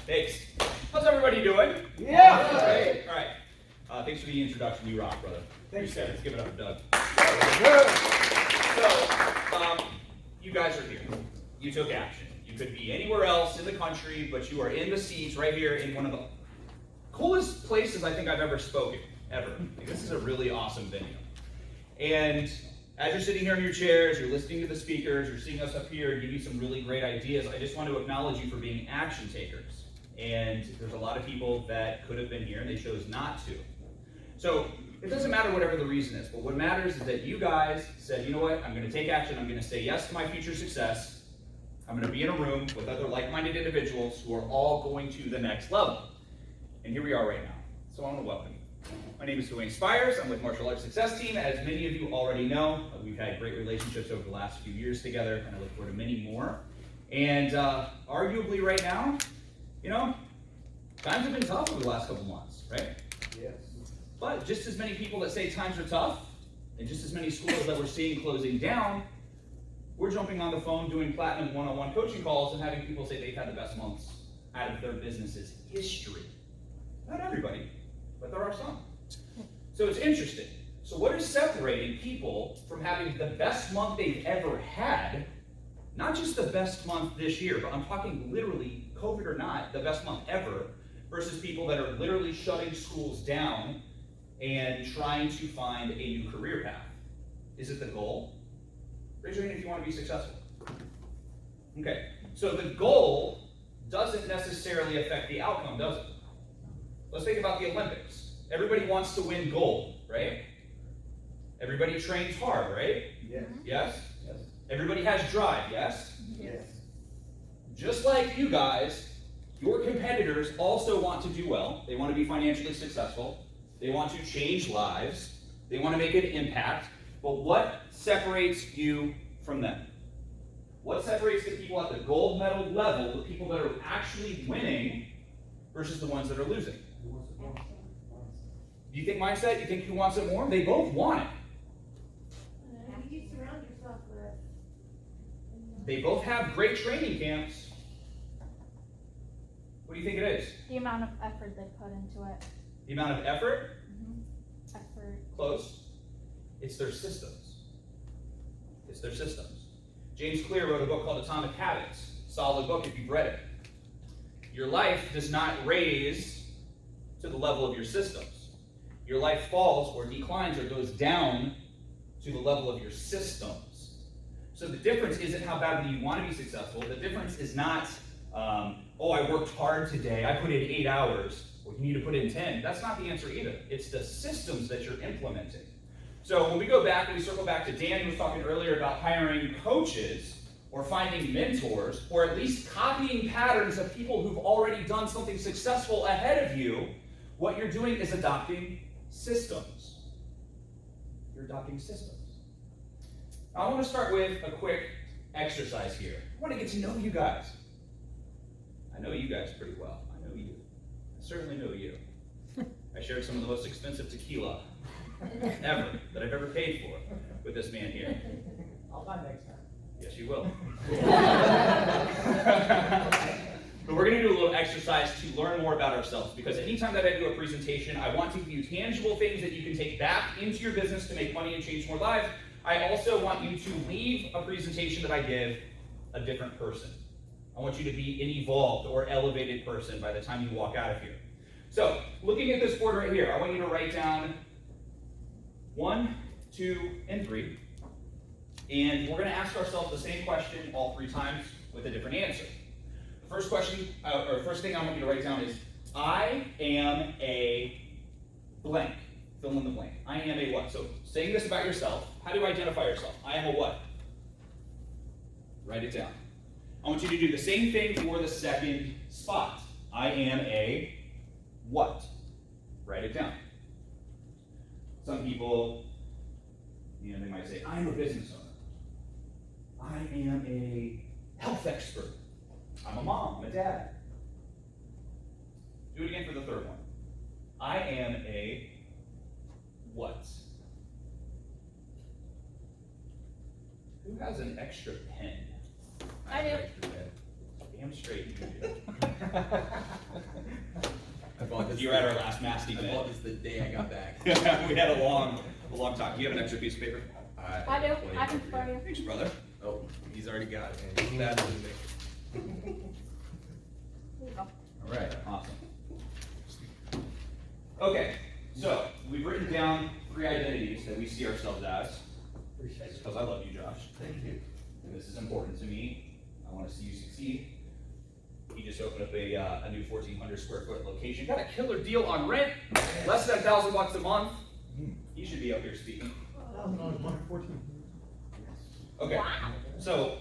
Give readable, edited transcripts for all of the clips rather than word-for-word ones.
Thanks. How's everybody doing? Yeah. Great. All right. Thanks for the introduction. You rock, brother. Thanks, Let's give it up for Doug. So, you guys are here. You took action. You could be anywhere else in the country, but you are in the seats right here in one of the coolest places I think I've ever spoken, ever. Like, this is a really awesome venue. And as you're sitting here in your chairs, you're listening to the speakers, you're seeing us up here and give you some really great ideas, I just want to acknowledge you for being action takers. And there's a lot of people that could have been here and they chose not to. So it doesn't matter whatever the reason is, but what matters is that you guys said, you know what, I'm going to take action, I'm going to say yes to my future success, I'm going to be in a room with other like-minded individuals who are all going to the next level. And here we are right now. So I want to welcome you. My name is Duane Spires. I'm with Martial Arts Success Team. As many of you already know, we've had great relationships over the last few years together, and I look forward to many more. And arguably right now, you know, times have been tough over the last couple months, right? Yes. But just as many people that say times are tough, and just as many schools that we're seeing closing down, we're jumping on the phone doing platinum one-on-one coaching calls and having people say they've had the best months out of their business's history. Not everybody, but there are some. So it's interesting. So what is separating people from having the best month they've ever had, not just the best month this year, but I'm talking literally, COVID or not, the best month ever, versus people that are literally shutting schools down and trying to find a new career path? Is it the goal? Raise your hand if you want to be successful. Okay, so the goal doesn't necessarily affect the outcome, does it? Let's think about the Olympics. Everybody wants to win gold, right? Everybody trains hard, right? Yes. Yes? Yes. Everybody has drive, yes? Yes. Just like you guys, your competitors also want to do well. They want to be financially successful. They want to change lives. They want to make an impact. But what separates you from them? What separates the people at the gold medal level, the people that are actually winning, versus the ones that are losing? Do you think mindset? Do you think who wants it more? They both want it. Who do you surround yourself with? They both have great training camps. What do you think it is? The amount of effort they put into it. The amount of effort? Effort. Close. It's their systems. It's their systems. James Clear wrote a book called Atomic Habits. Solid book if you've read it. Your life does not raise to the level of your systems. Your life falls or declines or goes down to the level of your systems. So the difference isn't how badly you want to be successful. The difference is not, oh, I worked hard today, I put in 8 hours, well, you need to put in 10. That's not the answer either. It's the systems that you're implementing. So when we go back and we circle back to Dan, who was talking earlier about hiring coaches or finding mentors, or at least copying patterns of people who've already done something successful ahead of you, what you're doing is adopting systems. You're adopting systems. Now, I want to start with a quick exercise here. I want to get to know you guys. I know you guys pretty well. I know you. I certainly know you. I shared some of the most expensive tequila ever that I've ever paid for with this man here. I'll buy next time. Yes, you will. But we're going to do a little exercise to learn more about ourselves, because anytime that I do a presentation, I want to give you tangible things that you can take back into your business to make money and change more lives. I also want you to leave a presentation that I give a different person. I want you to be an evolved or elevated person by the time you walk out of here. So, looking at this board right here, I want you to write down 1, 2, and 3. And we're going to ask ourselves the same question all 3 times with a different answer. The first question, or first thing I want you to write down is, I am a blank. Fill in the blank. I am a what? So saying this about yourself, how do you identify yourself? I am a what? Write it down. I want you to do the same thing for the second spot. I am a what? Write it down. Some people, they might say, I am a business owner. I am a health expert. I'm a mom, I'm a dad. Do it again for the third one. I am a what? Who has an extra pen? I do. Damn straight you do. I bought this. You were at our last mass I event. bought this the day I got back. We had a long talk. Do you have an extra piece of paper? I do, I can spare you. Thanks, brother. Oh, he's already got it, man. He's better than me. There you go. All right, awesome. Okay, so we've written down 3 identities that we see ourselves as. Appreciate it. Because I love you, Josh. Thank you. And this is important to me. I want to see you succeed. He just opened up a new 1,400 square foot location. Got a killer deal on rent. Less than $1,000 a month. He should be up here speaking. $1,000, Okay. So,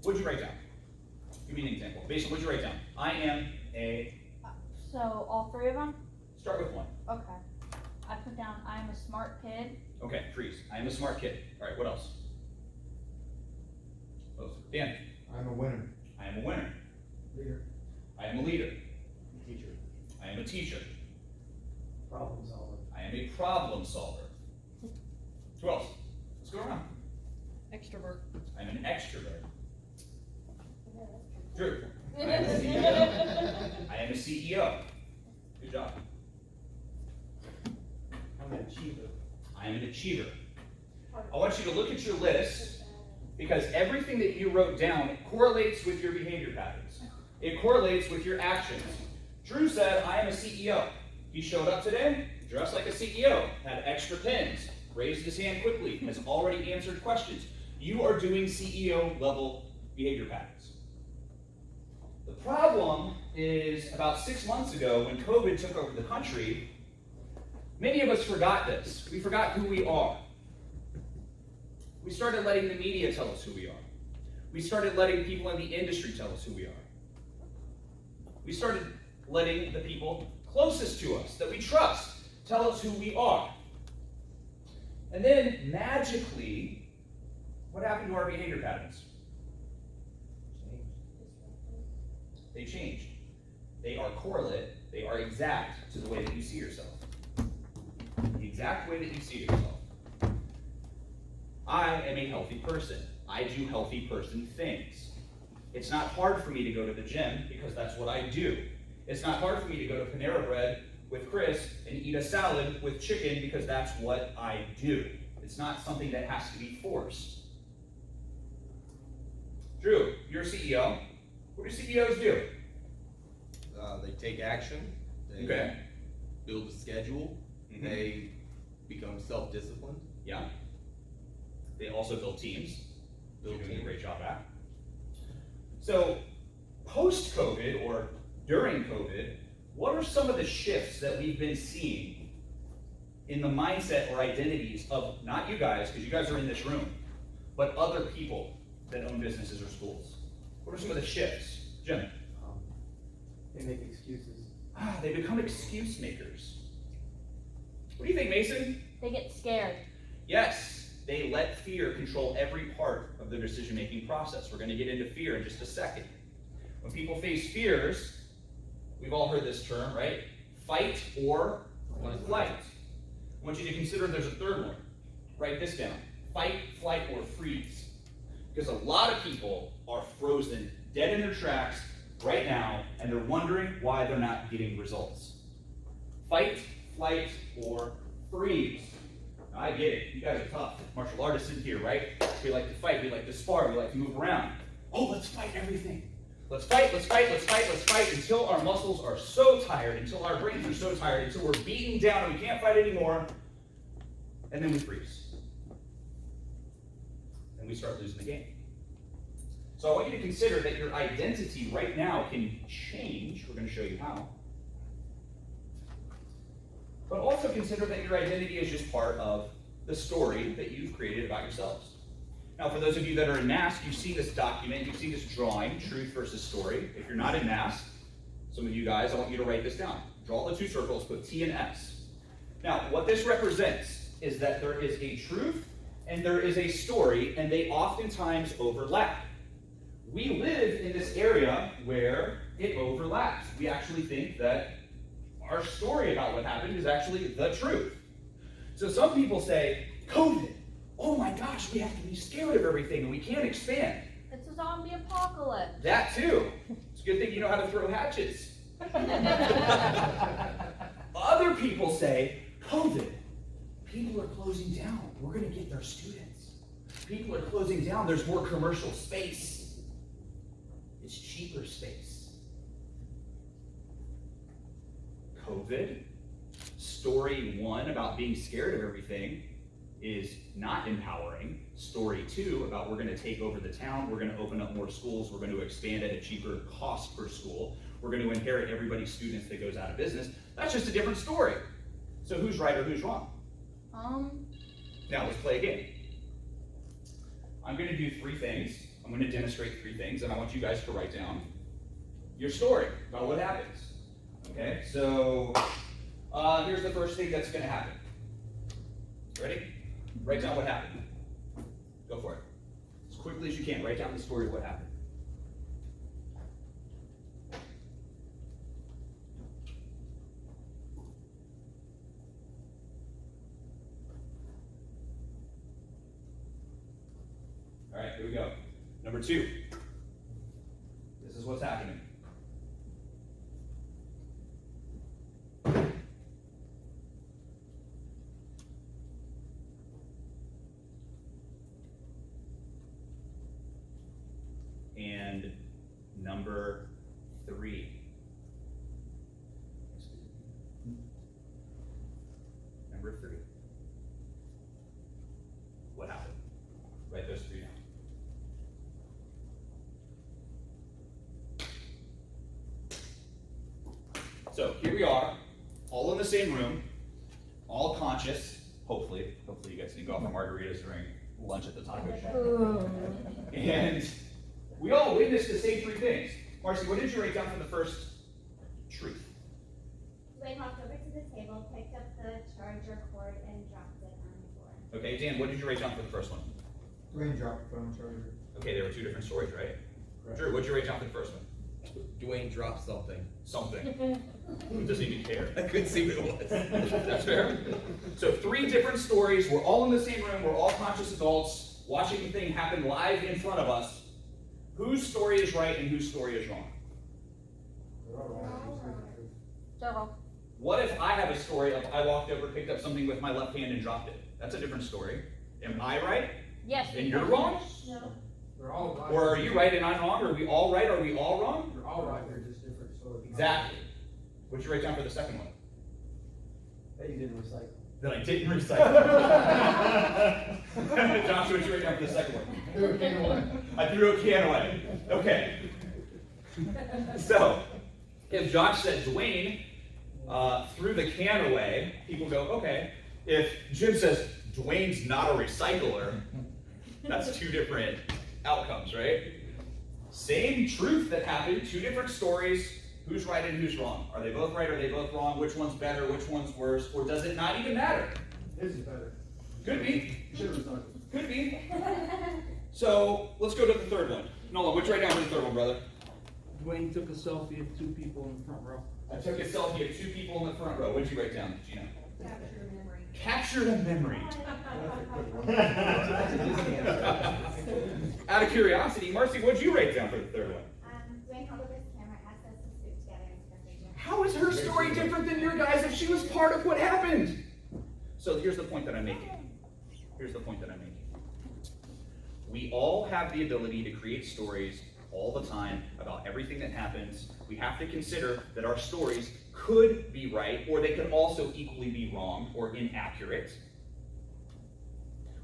what'd you write down? Give me an example. Basically, what'd you write down? I am a. So, all 3 of them? Start with 1. Okay. I put down, I am a smart kid. Okay, freeze. I am a smart kid. All right, what else? Close. Dan. I'm a winner. I am a winner. Leader, I am a leader. teacher, I am a teacher. problem solver, I am a problem solver. Who else? Let's go around. Extrovert. I'm an extrovert. Drew. I am a CEO. Good job. I'm an achiever. I am an achiever. I want you to look at your list because everything that you wrote down correlates with your behavior patterns. It correlates with your actions. Drew said, I am a CEO. He showed up today, dressed like a CEO, had extra pins, raised his hand quickly, has already answered questions. You are doing CEO level behavior patterns. The problem is about 6 months ago when COVID took over the country, many of us forgot this. We forgot who we are. We started letting the media tell us who we are. We started letting people in the industry tell us who we are. We started letting the people closest to us, that we trust, tell us who we are. And then, magically, what happened to our behavior patterns? They changed. They are correlate, they are exact to the way that you see yourself. The exact way that you see yourself. I am a healthy person. I do healthy person things. It's not hard for me to go to the gym because that's what I do. It's not hard for me to go to Panera Bread with Chris and eat a salad with chicken because that's what I do. It's not something that has to be forced. Drew, you're a CEO. What do CEOs do? They take action. They Okay. build a schedule. Mhm. They become self-disciplined. Yeah. They also build teams. You're doing a great job at. So, post-COVID or during COVID, what are some of the shifts that we've been seeing in the mindset or identities of not you guys, because you guys are in this room, but other people that own businesses or schools? What are some of the shifts? Jim? They make excuses. They become excuse makers. What do you think, Mason? They get scared. Yes, they let fear control every part of their decision-making process. We're going to get into fear in just a second. When people face fears, we've all heard this term, right? Fight or flight. I want you to consider there's a third one. Write this down. Fight, flight, or freeze. Because a lot of people are frozen dead in their tracks right now, and they're wondering why they're not getting results. Fight, flight, or freeze. Now, I get it. You guys are tough. Martial artists in here, right? We like to fight. We like to spar. We like to move around. Oh, let's fight everything. Let's fight, let's fight, let's fight, let's fight until our muscles are so tired, until our brains are so tired, until we're beaten down and we can't fight anymore. And then we freeze. And we start losing the game. So I want you to consider that your identity right now can change. We're going to show you how. But also consider that your identity is just part of the story that you've created about yourselves. Now, for those of you that are in Mass, you've seen this document, you've seen this drawing, truth versus story. If you're not in Mass, some of you guys, I want you to write this down. Draw the 2 circles, put T and S. Now, what this represents is that there is a truth and there is a story, and they oftentimes overlap. We live in this area where it overlaps. We actually think that our story about what happened is actually the truth. So some people say, COVID, oh my gosh, we have to be scared of everything and we can't expand. It's a zombie apocalypse. That too. It's good thing you know how to throw hatchets. Other people say, COVID. People are closing down. We're going to get their students. People are closing down. There's more commercial space. It's cheaper space. COVID. Story 1 about being scared of everything is not empowering. Story 2 about we're going to take over the town. We're going to open up more schools. We're going to expand at a cheaper cost per school. We're going to inherit everybody's students that goes out of business. That's just a different story. So who's right or who's wrong? Now let's play a game. I'm going to do 3 things. I'm going to demonstrate 3 things, and I want you guys to write down your story about what happens. Okay, so here's the first thing that's going to happen. Ready? Write down what happened. Go for it. As quickly as you can, write down the story of what happened. All right, here we go. Number 2. This is what's happening. And number 3. Number 3. What happened? Write those 3 down. So here we are, all in the same room, all conscious, hopefully. Hopefully you guys didn't go out for margaritas during lunch at the taco shop. And we all witnessed the same 3 things. Marcy, what did you write down for the first truth? Duane walked over to the table, picked up the charger cord, and dropped it on the floor. Okay, Dan, what did you write down for the first one? Duane dropped the phone charger. Okay, there were 2 different stories, right? Correct. Drew, what did you write down for the first one? Duane dropped something. Something. Who doesn't even care? I couldn't see what it was. That's fair. So 3 different stories. We're all in the same room. We're all conscious adults watching the thing happen live in front of us. Whose story is right and whose story is wrong? Several. What if I have a story of I walked over, picked up something with my left hand and dropped it? That's a different story. Am I right? Yes. And you're wrong? No. They're all right. Or are you right and I'm wrong? Are we all right? Are we all wrong? They're all right, they're just different stories. Exactly. What'd you write down for the second one? That you didn't recycle. That I didn't recycle. Josh, what'd you write down for the second one? Threw a can away. I threw a can away. Okay. So, if Josh said Duane threw the can away, people go, okay. If Jim says Duane's not a recycler, that's 2 different outcomes, right? Same truth that happened, 2 different stories. Who's right and who's wrong? Are they both right? Are they both wrong? Which one's better? Which one's worse? Or does it not even matter? His is better. Could be. Should have recycled. Could be. So let's go to the third one. Nolan, what'd you write down for the third one, brother? Duane took a selfie of 2 people in the front row. I took a selfie of 2 people in the front row. What'd you write down, Gina? Capture memory. Captured a memory. Out of curiosity, Marcy, what'd you write down for the third one? Duane held up his camera, asked us to scoot together and took a picture. How is her story different than your guys if she was part of what happened? So here's the point that I'm making. Here's the point that I'm making. We all have the ability to create stories all the time about everything that happens. We have to consider that our stories could be right, or they could also equally be wrong or inaccurate.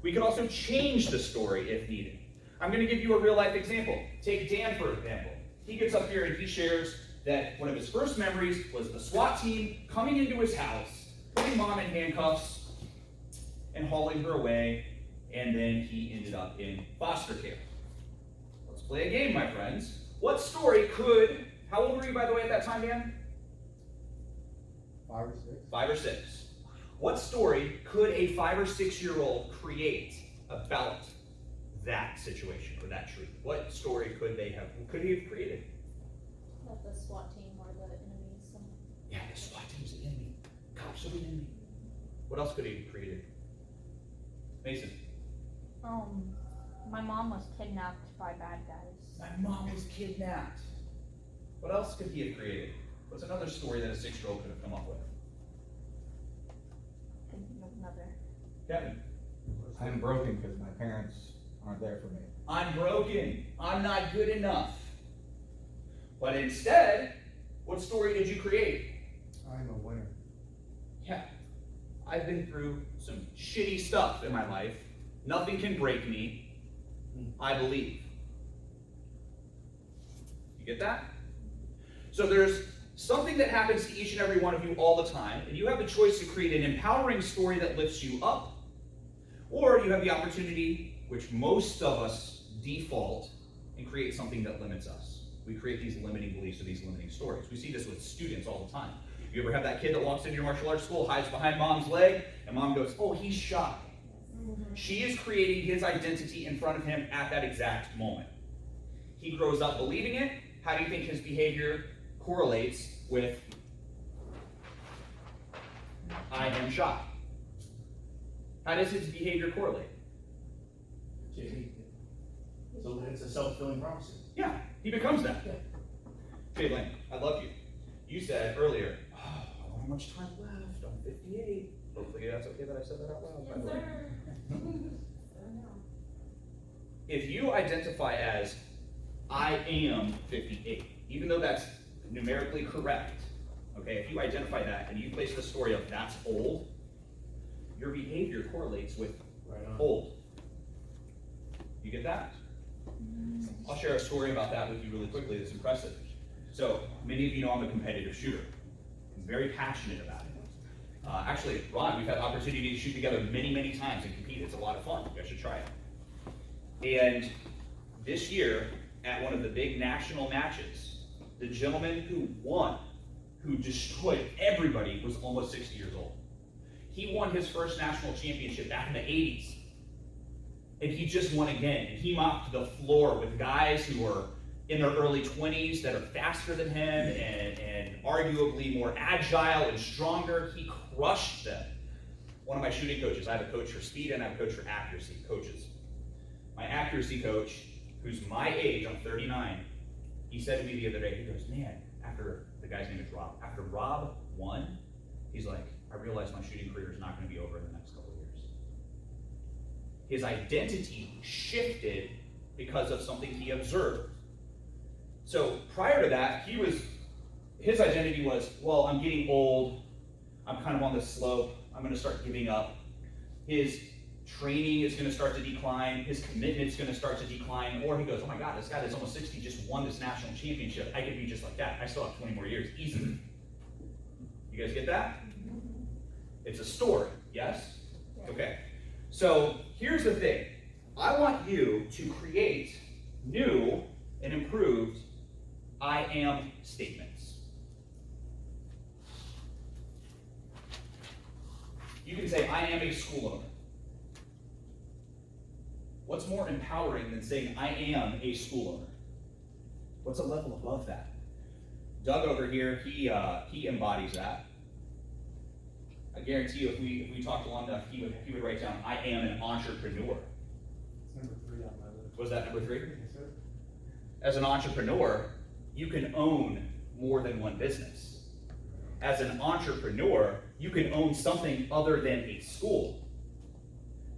We could also change the story if needed. I'm going to give you a real life example. Take Dan, for example. He gets up here and he shares that one of his first memories was the SWAT team coming into his house, putting mom in handcuffs, and hauling her away, and then he ended up in foster care. Let's play a game, my friends. What story could, how old were you, by the way, at that time, Dan? 5 or 6. 5 or 6. What story could a 5 or 6-year-old create about that situation or that truth? What story could he have created? That the SWAT team or the enemies. Yeah, the SWAT team's the enemy. Cops are the enemy. What else could he have created? Mason. My mom was kidnapped by bad guys. My mom was kidnapped What else could he have created? What's another story that a 6-year-old could have come up with? Thinking of another. Kevin. I'm broken because my parents aren't there for me. I'm broken. I'm not good enough. But instead, what story did you create? I'm a winner. Yeah, I've been through some shitty stuff in my life. Nothing can break me. I believe. You get that? So there's something that happens to each and every one of you all the time, and you have the choice to create an empowering story that lifts you up, or you have the opportunity, which most of us default, and create something that limits us. We create these limiting beliefs or these limiting stories. We see this with students all the time. You ever have that kid that walks into your martial arts school, hides behind mom's leg, and mom goes, oh, he's shy. She is creating his identity in front of him at that exact moment. He grows up believing it. How do you think his behavior correlates with I am shy? How does his behavior correlate? So it's a self-fulfilling prophecy. Yeah, he becomes that. Okay, Lane, I love you. You said earlier, oh, I don't have much time left. I'm 58. Hopefully that's okay that I said that out loud, by the way. If you identify as I am 58, even though that's numerically correct, okay, if you identify that and you place the story of that's old, your behavior correlates with old. You get that? I'll share a story about that with you really quickly that's impressive. So, many of you know I'm a competitive shooter. I'm very passionate about it. Actually, Ron, we've had the opportunity to shoot together many, many times and compete. It's a lot of fun. You guys should try it. And this year, at one of the big national matches, the gentleman who won, who destroyed everybody, was almost 60 years old. He won his first national championship back in the 80s. And he just won again. And he mopped the floor with guys who were in their early 20s that are faster than him and arguably more agile and stronger. He crushed them. One of my shooting coaches, I have a coach for speed and I have a coach for accuracy, coaches. My accuracy coach, who's my age, I'm 39, he said to me the other day, he goes, man, after, the guy's name is Rob, after Rob won, he's like, I realized my shooting career is not going to be over in the next couple of years. His identity shifted because of something he observed. So prior to that, his identity was, well, I'm getting old, I'm kind of on this slope, I'm going to start giving up. His training is going to start to decline, his commitment's going to start to decline, or he goes, oh my God, this guy that's almost 60 just won this national championship. I could be just like that. I still have 20 more years, easily. You guys get that? It's a story, yes? Okay. So here's the thing. I want you to create new and improved I am statements. You can say, I am a school owner. What's more empowering than saying, I am a school owner? What's a level above that? Doug over here, he embodies that. I guarantee you, if we talked long enough, he would write down, I am an entrepreneur. It's number 3 on my list. Was that number 3? Yes, sir. As an entrepreneur, you can own more than one business. As an entrepreneur, you can own something other than a school.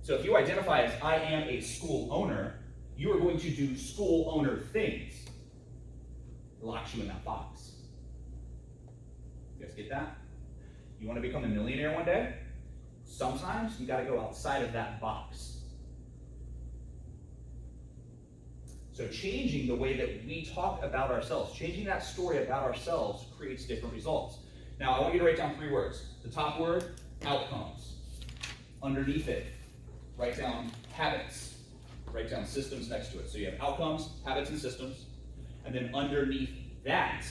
So if you identify as I am a school owner, you are going to do school owner things. It locks you in that box. You guys get that? You want to become a millionaire one day? Sometimes you got to go outside of that box. So changing the way that we talk about ourselves, changing that story about ourselves creates different results. Now, I want you to write down 3 words. The top word, outcomes. Underneath it, write down habits. Write down systems next to it. So you have outcomes, habits, and systems. And then underneath that,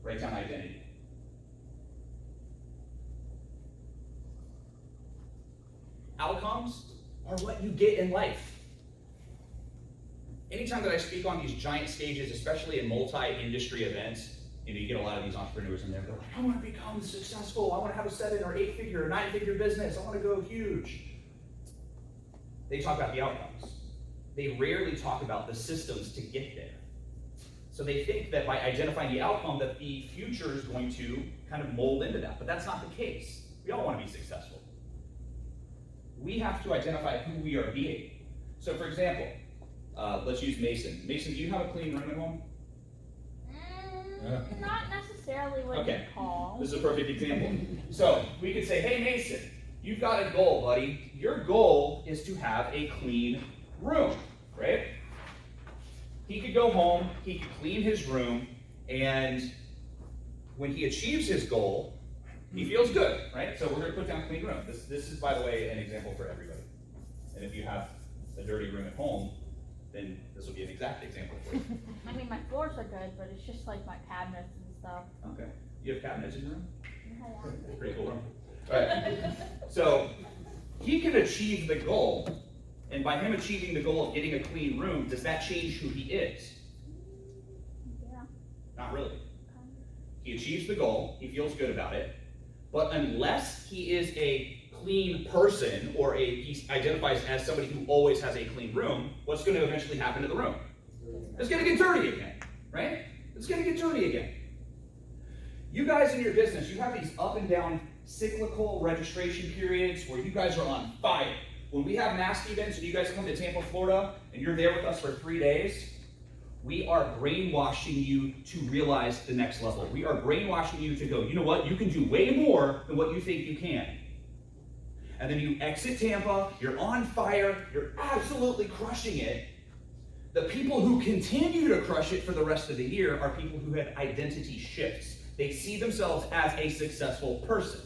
write down identity. Outcomes are what you get in life. Anytime that I speak on these giant stages, especially in multi-industry events, you get a lot of these entrepreneurs in there, they're like, I want to become successful, I want to have a 7 or 8 figure or 9 figure business, I want to go huge. They talk about the outcomes. They rarely talk about the systems to get there. So they think that by identifying the outcome that the future is going to kind of mold into that, but that's not the case. We all want to be successful. We have to identify who we are being. So for example, let's use Mason. Mason, do you have a clean room at home? Not necessarily what Okay. you call. This is a perfect example. So we could say, hey Mason, you've got a goal, buddy. Your goal is to have a clean room, right? He could go home, he could clean his room, and when he achieves his goal, he feels good, right? So we're going to put down clean room. This is, by the way, an example for everybody. And if you have a dirty room at home, then this will be an exact example for you. I mean, my floors are good, but it's just like my cabinets and stuff. Okay. You have cabinets in your room? Yeah. Pretty cool room. Right. So he can achieve the goal, and by him achieving the goal of getting a clean room, does that change who he is? Yeah. Not really. He achieves the goal, he feels good about it, but unless he is a clean person, or he identifies as somebody who always has a clean room, what's going to eventually happen to the room? It's going to get dirty again, right? It's going to get dirty again. You guys in your business, you have these up and down cyclical registration periods where you guys are on fire. When we have mask events and you guys come to Tampa, Florida, and you're there with us for 3 days, we are brainwashing you to realize the next level. We are brainwashing you to go, you know what, you can do way more than what you think you can. And then you exit Tampa, you're on fire, you're absolutely crushing it. The people who continue to crush it for the rest of the year are people who have identity shifts. They see themselves as a successful person.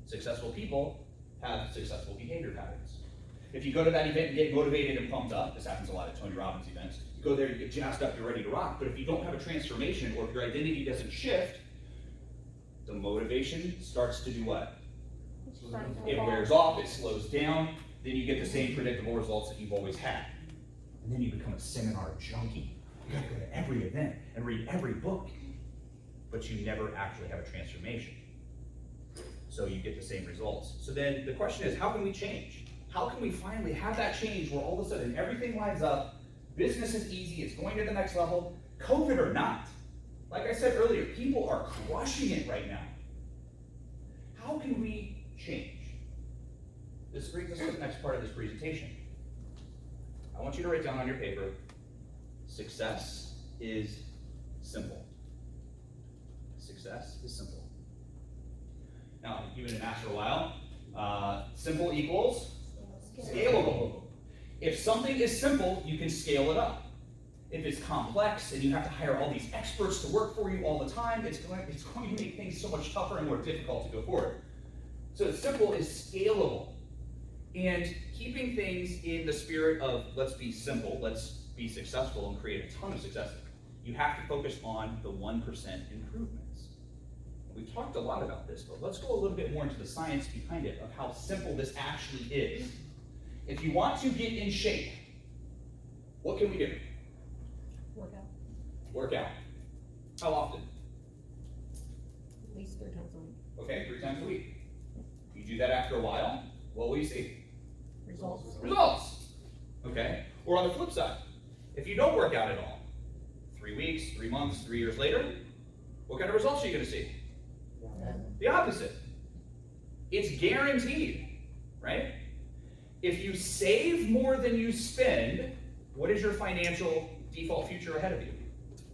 Successful people have successful behavior patterns. If you go to that event and get motivated and pumped up, this happens a lot at Tony Robbins events, you go there, you get jazzed up, you're ready to rock, but if you don't have a transformation, or if your identity doesn't shift, the motivation starts to do what? It wears off, it slows down, then you get the same predictable results that you've always had. And then you become a seminar junkie. You gotta go to every event and read every book, but you never actually have a transformation. So you get the same results. So then the question is, how can we change? How can we finally have that change where all of a sudden everything lines up, business is easy, it's going to the next level, COVID or not? Like I said earlier, people are crushing it right now. How can we change? This brings us to the next part of this presentation. I want you to write down on your paper, success is simple. Success is simple. Now, you've been in math for a while. Simple equals scalable. If something is simple, you can scale it up. If it's complex and you have to hire all these experts to work for you all the time, it's going to make things so much tougher and more difficult to go forward. So simple is scalable. And keeping things in the spirit of let's be simple, let's be successful and create a ton of success, you have to focus on the 1% improvements. We've talked a lot about this, but let's go a little bit more into the science behind it of how simple this actually is. If you want to get in shape, what can we do? Work out. How often? At least 3 times a week. Okay, 3 times a week. You do that after a while, what will you see? Results. Results. Okay? Or on the flip side, if you don't work out at all, 3 weeks, 3 months, 3 years later, what kind of results are you going to see? The opposite. It's guaranteed, right? If you save more than you spend, what is your financial default future ahead of you?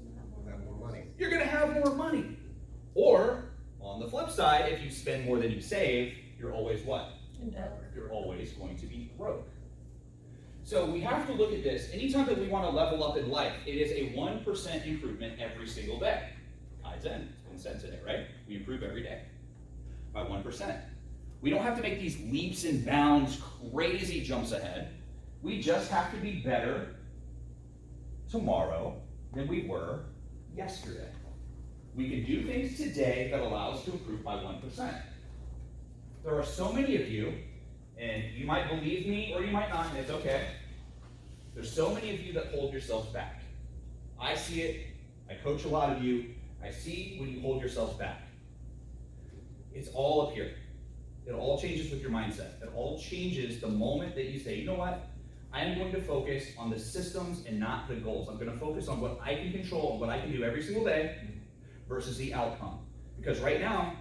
We'll have more money. You're going to have more money. Or, on the flip side, if you spend more than you save, you're always what? In debt. You're always going to be broke. So we have to look at this. Anytime that we want to level up in life, it is a 1% improvement every single day. Kaizen, it's been said today, right? We improve every day by 1%. We don't have to make these leaps and bounds, crazy jumps ahead. We just have to be better tomorrow than we were yesterday. We can do things today that allow us to improve by 1%. There are so many of you, and you might believe me or you might not, and it's okay. There's so many of you that hold yourselves back. I see it. I coach a lot of you. I see when you hold yourselves back. It's all up here. It all changes with your mindset. It all changes the moment that you say, you know what? I am going to focus on the systems and not the goals. I'm going to focus on what I can control and what I can do every single day versus the outcome. Because right now,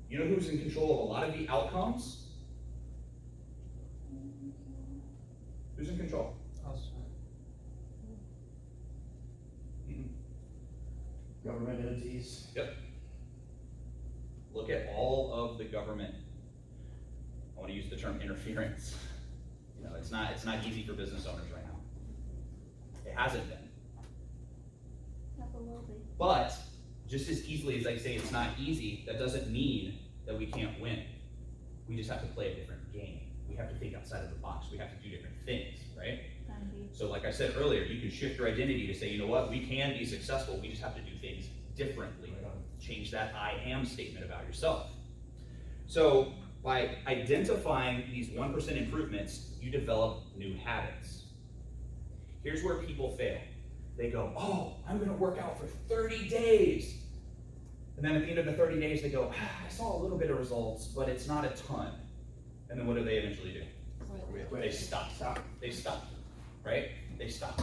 you know who's in control of a lot of the outcomes? Who's in control? Government entities. Yep. Look at all of the government. I want to use the term interference. You know, it's not easy for business owners right now. It hasn't been. Never will be. But just as easily as I say it's not easy, that doesn't mean that we can't win. We just have to play a different game. We have to think outside of the box. We have to do different things, right? So like I said earlier, you can shift your identity to say, you know what, we can be successful. We just have to do things differently. Change that I am statement about yourself. So by identifying these 1% improvements, you develop new habits. Here's where people fail. They go, oh, I'm gonna work out for 30 days. And then at the end of the 30 days, they go, I saw a little bit of results, but it's not a ton. And then what do they eventually do? They stop. They stop, right? They stop.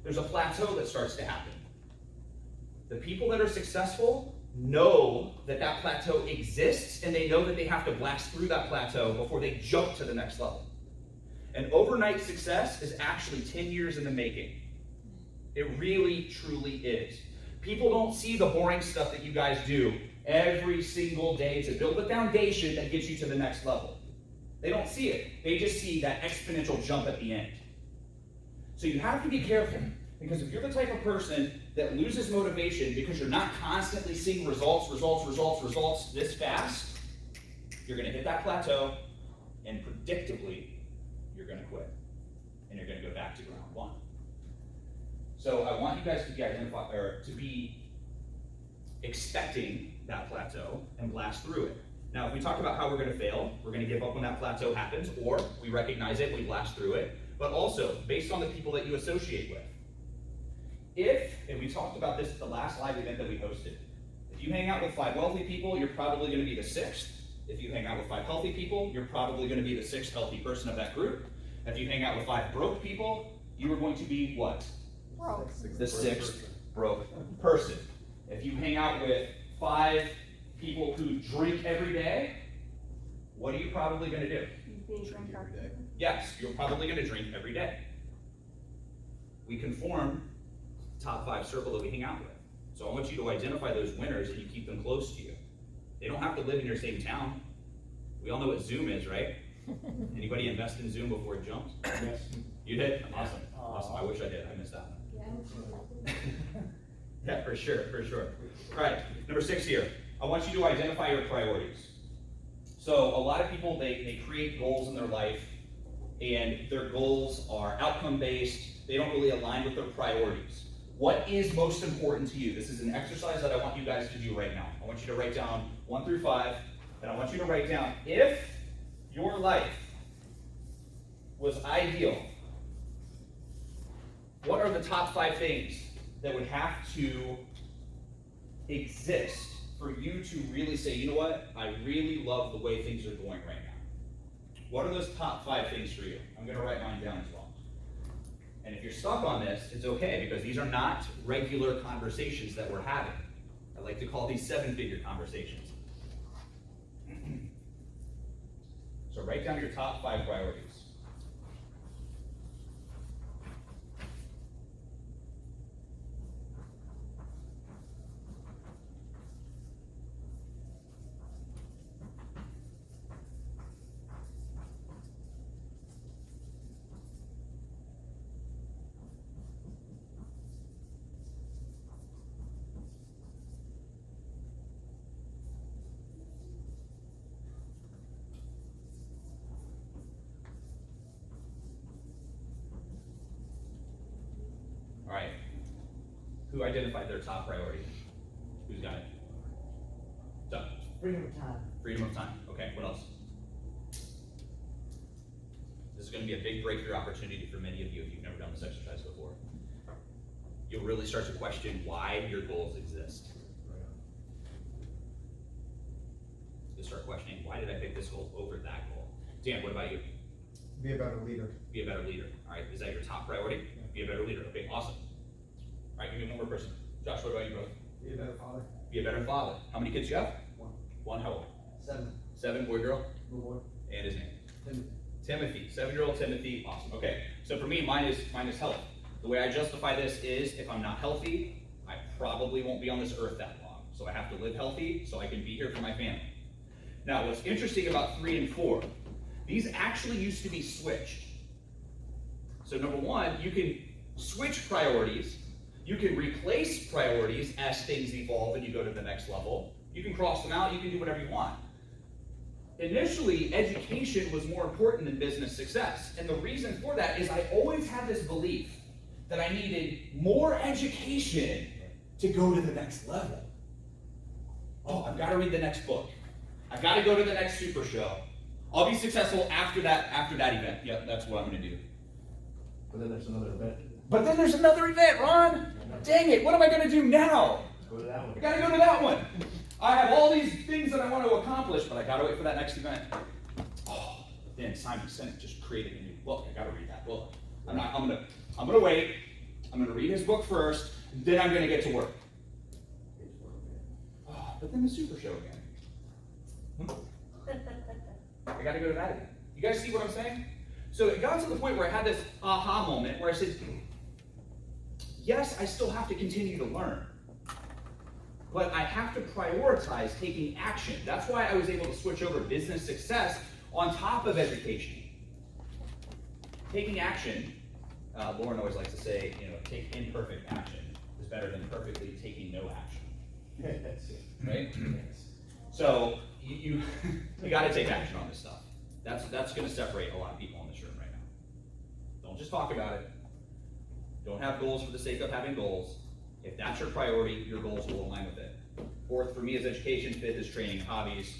There's a plateau that starts to happen. The people that are successful know that that plateau exists, and they know that they have to blast through that plateau before they jump to the next level. And overnight success is actually 10 years in the making. It really, truly is. People don't see the boring stuff that you guys do every single day to build the foundation that gets you to the next level. They don't see it. They just see that exponential jump at the end. So you have to be careful, because if you're the type of person that loses motivation because you're not constantly seeing results this fast, you're going to hit that plateau, and predictably, you're going to quit. And you're going to go back to ground one. So I want you guys to be expecting that plateau and blast through it. Now, if we talk about how we're going to fail, we're going to give up when that plateau happens, or we recognize it, we blast through it, but also based on the people that you associate with. And we talked about this at the last live event that we hosted, if you hang out with 5 wealthy people, you're probably going to be the 6th. If you hang out with 5 healthy people, you're probably going to be the 6th healthy person of that group. If you hang out with 5 broke people, you are going to be what? Broke. The 6th broke person. If you hang out with 5 people who drink every day, what are you probably going to do? Be a drinker. Yes, you're probably going to drink every day. We can form the top 5 circle that we hang out with. So I want you to identify those winners and you keep them close to you. They don't have to live in your same town. We all know what Zoom is, right? Anybody invest in Zoom before it jumps? Yes. You did? Awesome. Awesome. I wish I did. I missed that one. Yeah, for sure, for sure. All right, number 6 here. I want you to identify your priorities. So a lot of people, they create goals in their life, and their goals are outcome-based. They don't really align with their priorities. What is most important to you? This is an exercise that I want you guys to do right now. I want you to write down 1 through 5, and I want you to write down, if your life was ideal, what are the top 5 things that would have to exist for you to really say, you know what, I really love the way things are going right now? What are those top 5 things for you? I'm going to write mine down as well. And if you're stuck on this, it's okay, because these are not regular conversations that we're having. I like to call these 7-figure conversations. So write down your top 5 priorities. All right. Who identified their top priority? Who's got it? Done. Freedom of time. Freedom of time. Okay, what else? This is going to be a big breakthrough opportunity for many of you if you've never done this exercise before. You'll really start to question why your goals exist. You'll start questioning, why did I pick this goal over that goal? Dan, what about you? Be a better leader. Be a better leader. All right, is that your top priority? Be a better leader. Okay, awesome. All right, give me one more person. Josh, what about you, brother? Be a better father. Be a better father. How many kids do you have? One. One, how old? 7. 7, boy, girl? Little boy. And his name? Timothy. Timothy, 7-year-old Timothy, awesome. Okay, so for me, mine is health. The way I justify this is if I'm not healthy, I probably won't be on this earth that long. So I have to live healthy so I can be here for my family. Now, what's interesting about 3 and 4, these actually used to be switched. So number one, you can switch priorities. You can replace priorities as things evolve and you go to the next level. You can cross them out, you can do whatever you want. Initially, education was more important than business success. And the reason for that is I always had this belief that I needed more education to go to the next level. Oh, I've got to read the next book. I've got to go to the next super show. I'll be successful after that event. Yep, that's what I'm going to do. But then there's another event. But then there's another event, Ron. Dang it, what am I going to do now? Go to that one. I got to go to that one. I have all these things that I want to accomplish, but I got to wait for that next event. Oh, then Simon Sinek just created a new book. I got to read that book. I'm gonna wait. I'm gonna read his book first, then I'm gonna get to work. Oh, but then the super show again. I got to go to that again. You guys see what I'm saying? So it got to the point where I had this aha moment where I said, yes, I still have to continue to learn, but I have to prioritize taking action. That's why I was able to switch over business success on top of education. Taking action, Lauren always likes to say, take imperfect action is better than perfectly taking no action. Right? So you got to take action on this stuff. That's going to separate a lot of people in this room right now. Don't just talk about it. Don't have goals for the sake of having goals. If that's your priority, your goals will align with it. Fourth, for me, is education. Fifth is training and hobbies.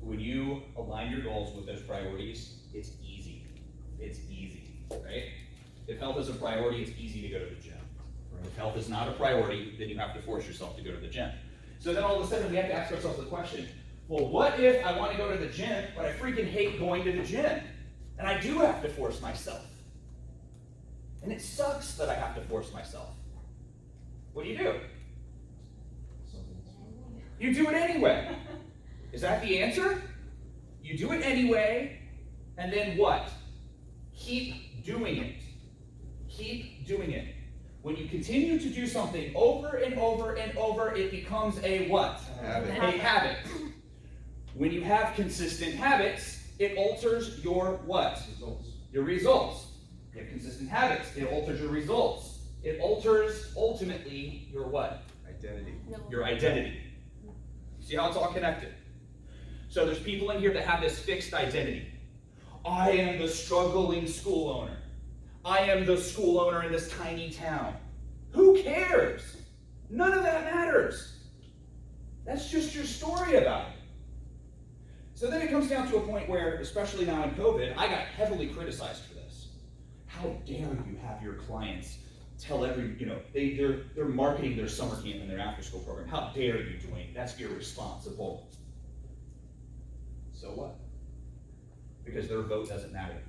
When you align your goals with those priorities, it's easy. It's easy, right? If health is a priority, it's easy to go to the gym. If health is not a priority, then you have to force yourself to go to the gym. So then all of a sudden we have to ask ourselves the question, well, what if I want to go to the gym, but I freaking hate going to the gym? And I do have to force myself. And it sucks that I have to force myself. What do? You do it anyway. Is that the answer? You do it anyway, and then what? Keep doing it. Keep doing it. When you continue to do something over and over and over, it becomes a what? Habit. A habit. When you have consistent habits, it alters your what? Results. Your results. You have consistent habits, it alters your results. It alters, ultimately, your what? Identity. Your identity. See how it's all connected? So there's people in here that have this fixed identity. I am the struggling school owner. I am the school owner in this tiny town. Who cares? None of that matters. That's just your story about it. So then it comes down to a point where, especially now in COVID, I got heavily criticized for this. How dare you have your clients tell they're marketing their summer camp and their after school program. How dare you, Duane? That's irresponsible. So what? Because their vote doesn't matter.